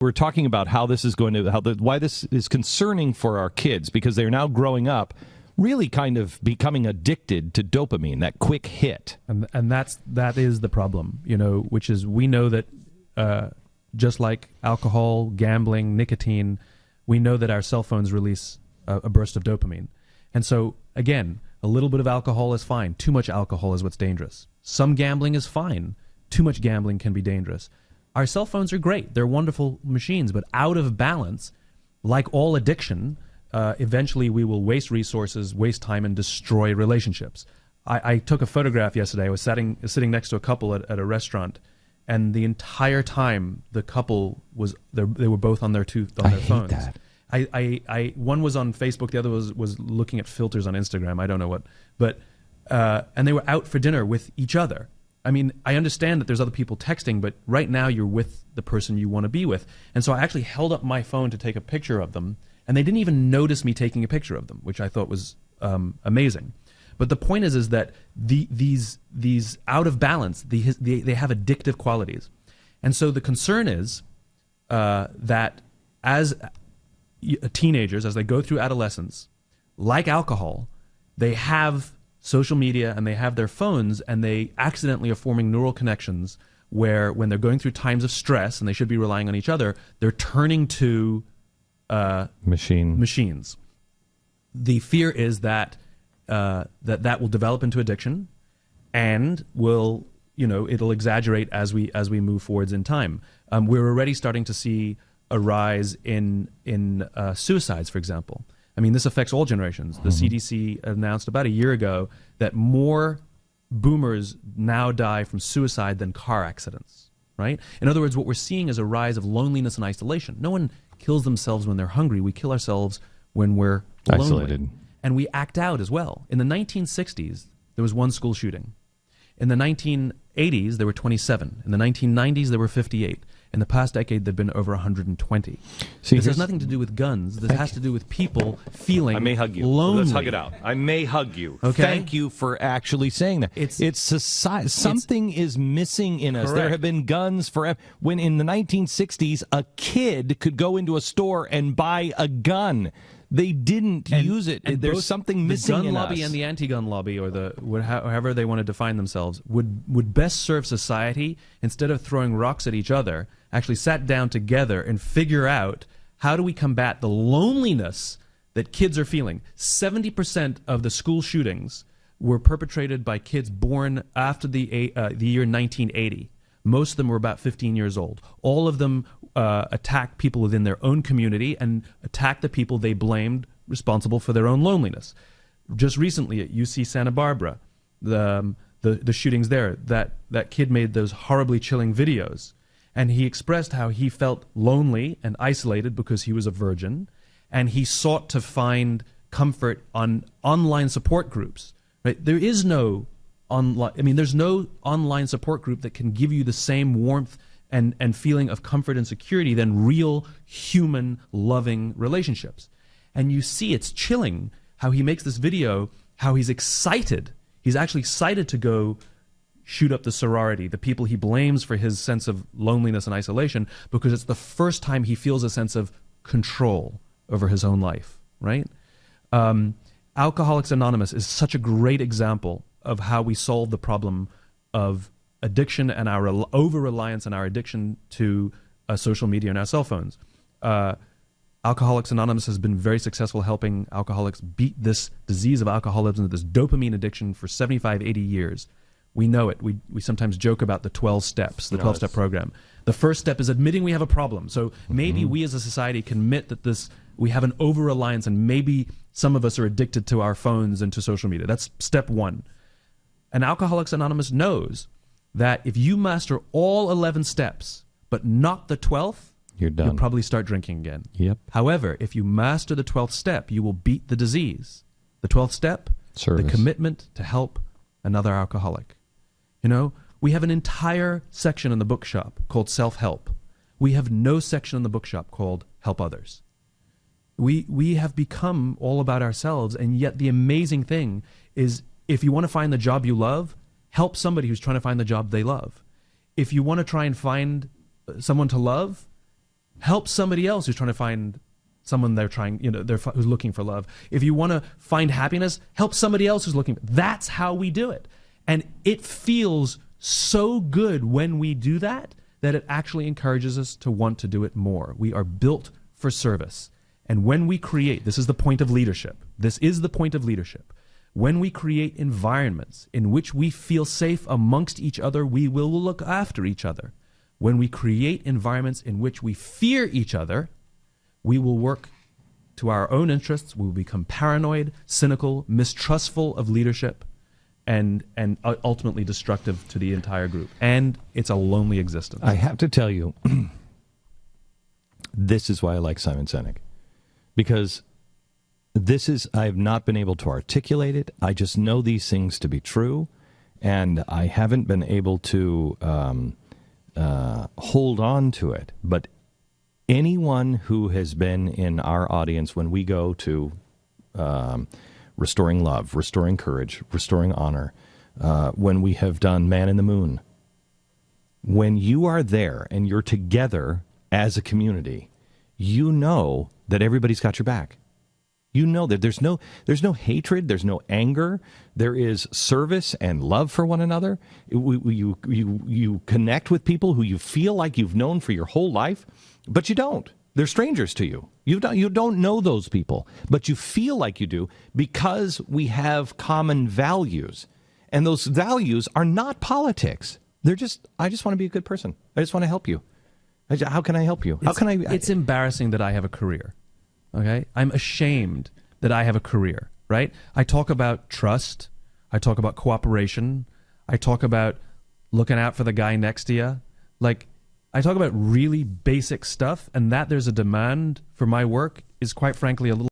We're talking about how this is going to, why this is concerning for our kids, because they're now growing up really kind of becoming addicted to dopamine, that quick hit. And that is the problem, which is we know that just like alcohol, gambling, nicotine, we know that our cell phones release a burst of dopamine. And so, again, a little bit of alcohol is fine. Too much alcohol is what's dangerous. Some gambling is fine. Too much gambling can be dangerous. Our cell phones are great. They're wonderful machines, but out of balance, like all addiction, eventually we will waste resources, waste time, and destroy relationships. I took a photograph yesterday. I was sitting next to a couple at a restaurant, and the entire time the couple they were both on their phones. Hate that. One was on Facebook, the other was looking at filters on Instagram. I don't know what, but and they were out for dinner with each other. I mean, I understand that there's other people texting, but right now you're with the person you want to be with. And so I actually held up my phone to take a picture of them, and they didn't even notice me taking a picture of them, which I thought was amazing. But the point is that these out of balance, they have addictive qualities. And so the concern is that as teenagers, as they go through adolescence, like alcohol, they have social media and they have their phones, and they accidentally are forming neural connections where when they're going through times of stress and they should be relying on each other, they're turning to machines. The fear is that that will develop into addiction, and it'll exaggerate as we move forwards in time. We're already starting to see a rise in suicides, for example. I mean, this affects all generations. The CDC announced about a year ago that more boomers now die from suicide than car accidents, right? In other words, what we're seeing is a rise of loneliness and isolation. No one kills themselves when they're hungry. We kill ourselves when we're isolated. Lonely. And we act out as well. In the 1960s, there was one school shooting. In the 1980s, there were 27. In the 1990s, there were 58. In the past decade, there have been over 120. This has nothing to do with guns. This has to do with people feeling lonely. I may hug you. Let's hug it out. I may hug you. Okay? Thank you for actually saying that. It's society. Something is missing in us. Correct. There have been guns forever. When in the 1960s, a kid could go into a store and buy a gun. They didn't use it. There's something missing in us. The gun lobby and the anti-gun lobby, or however they want to define themselves, would best serve society, instead of throwing rocks at each other, actually sat down together and figure out how do we combat the loneliness that kids are feeling. 70% of the school shootings were perpetrated by kids born after the year 1980. Most of them were about 15 years old. All of them attacked people within their own community and attacked the people they blamed responsible for their own loneliness. Just recently at UC Santa Barbara, the shootings there, that kid made those horribly chilling videos, and he expressed how he felt lonely and isolated because he was a virgin, and he sought to find comfort on online support groups. Right? There is no there's no online support group that can give you the same warmth and feeling of comfort and security than real human loving relationships. And you see, it's chilling how he makes this video, how he's excited. He's actually excited to go shoot up the sorority, the people he blames for his sense of loneliness and isolation, because it's the first time he feels a sense of control over his own life, right? Alcoholics Anonymous is such a great example of how we solve the problem of addiction and our over-reliance on our addiction to social media and our cell phones. Alcoholics Anonymous has been very successful helping alcoholics beat this disease of alcoholism, this dopamine addiction, for 75, 80 years. We know it. We sometimes joke about the 12 steps, the 12-step program. The first step is admitting we have a problem. So maybe we as a society can admit that we have an over-reliance, and maybe some of us are addicted to our phones and to social media. That's step one. And Alcoholics Anonymous knows that if you master all 11 steps, but not the 12th, you're done. You'll probably start drinking again. Yep. However, if you master the 12th step, you will beat the disease. The 12th step, Service. The commitment to help another alcoholic. We have an entire section in the bookshop called self-help. We have no section in the bookshop called help others. We have become all about ourselves, and yet the amazing thing is, if you want to find the job you love, help somebody who's trying to find the job they love. If you want to try and find someone to love, help somebody else who's trying to find someone who's looking for love. If you want to find happiness, help somebody else who's looking. That's how we do it. And it feels so good when we do that it actually encourages us to want to do it more. We are built for service. And when we create, this is the point of leadership. This is the point of leadership. When we create environments in which we feel safe amongst each other, we will look after each other. When we create environments in which we fear each other, we will work to our own interests. We will become paranoid, cynical, mistrustful of leadership, and ultimately destructive to the entire group. And it's a lonely existence. I have to tell you, this is why I like Simon Sinek. Because I have not been able to articulate it. I just know these things to be true, and I haven't been able to hold on to it. But anyone who has been in our audience when we go to Restoring Love, Restoring Courage, Restoring Honor, when we have done Man in the Moon, when you are there and you're together as a community, you know that everybody's got your back. You know that there's no hatred, there's no anger, there is service and love for one another. You connect with people who you feel like you've known for your whole life, but you don't. They're strangers to you. You don't know those people, but you feel like you do because we have common values. And those values are not politics. They're just, I just want to be a good person. I just want to help you. How can I help you? It's embarrassing that I have a career. Okay? I'm ashamed that I have a career, right? I talk about trust. I talk about cooperation. I talk about looking out for the guy next to you. Like, I talk about really basic stuff, and that there's a demand for my work is quite frankly a little